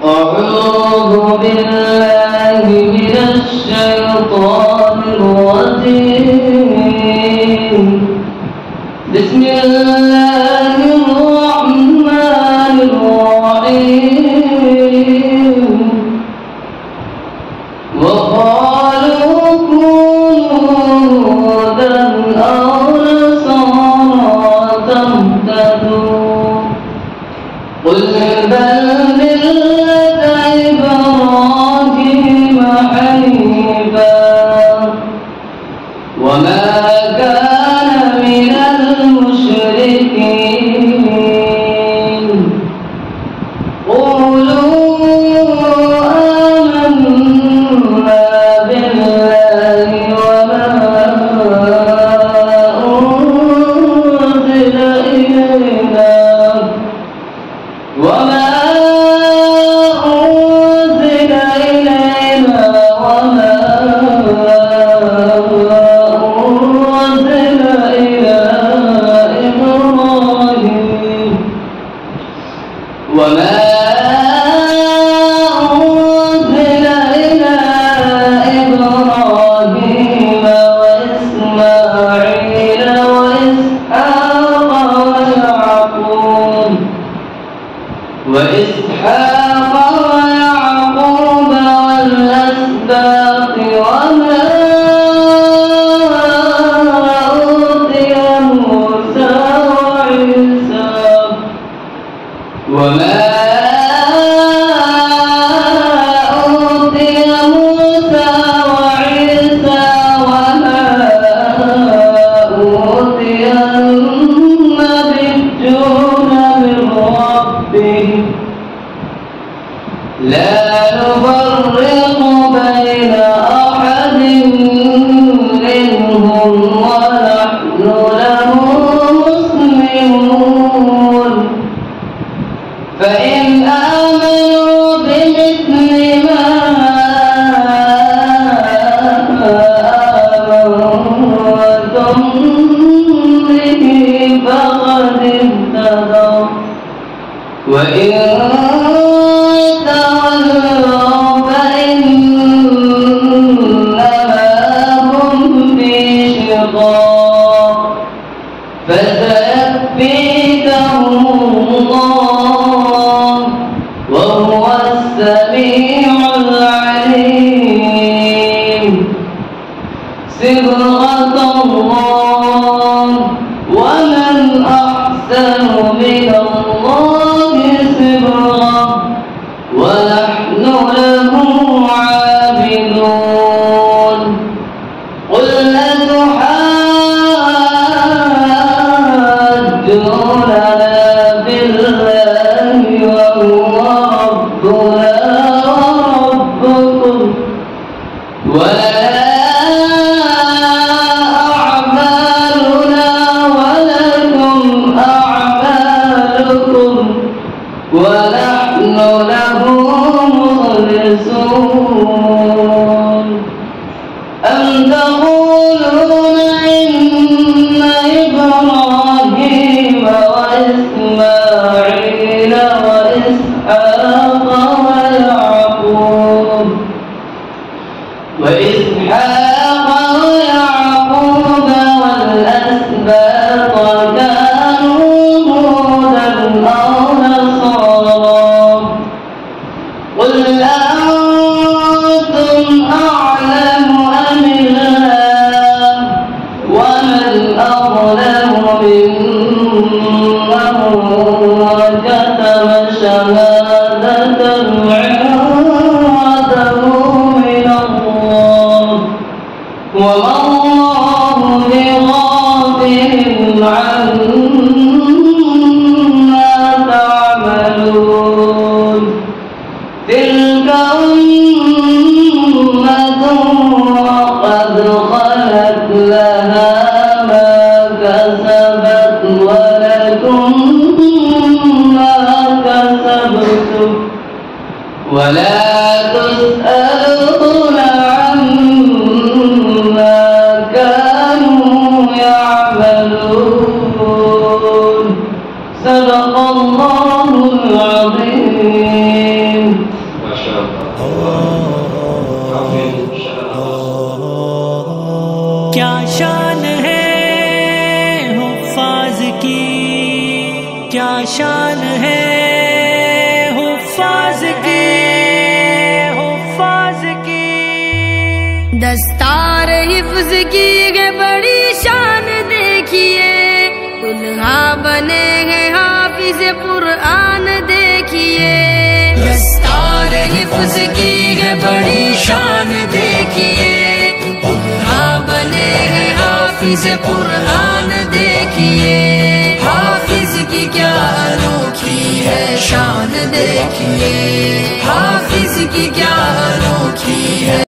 أعوذ بالله من الشيطان الرجيم. بسم الله الرحمن الرحيم. وقالوا كونوا هودا أو نصارى تهتدوا قل بل ملة إبراهيم حنيفا وما كان من المشركين. قولوا آمنا بالله وما أنزل إلينا وما أنزل إلينا وما أنزل إلى إبراهيم وما أنزل إلى إبراهيم وإسماعيل وإسحاق ويعقوب والأسباط وما أوتي موسى وعيسى وما أوتي النبيون من ربهم لا نفرق بين أحد منهم ونحن له مسلمون. فإن آمنوا بمثل ما آمنتم به فقد اهتدوا وإن تولوا فإنما هم في شقاق فسيكفيكهم الله وهو السميع العليم. صبغة الله ومن أحسن من الله صبغة ونحن له عابدون. قل أتحاجوننا بالله وهو ربنا وربكم ولنا أعمالنا ولكم أعمالكم ونحن له مخلصون. أم تقولون إن إبراهيم وإسماعيل وإسحاق ويعقوب والأسباط كانوا هودا أو نصارى قل أنتم أعلم أم الله ومن أظلم ممن كتم شهادة عنده من الله وما الله بغافل عما تعملون. تلك أمة قد خلت لها ما كسبت ولكم ما كسبتم ولا تسألون عما كانوا يعملون. صدق الله العظيم. की क्या शान है, हुफ्फाज की, हुफ्फाज की। दस्तार हिफ्ज की है बड़ी शान देखिए, दुल्हा बने हैं हाफिज कुरान देखिए। दस्तार हिफ्ज की है बड़ी शान देखिए, दुल्हा बने हैं हाफिज कुरान देखिए। हाफिज की क्या अनोखी है शान देखिए, हाफिज की क्या अनोखी है।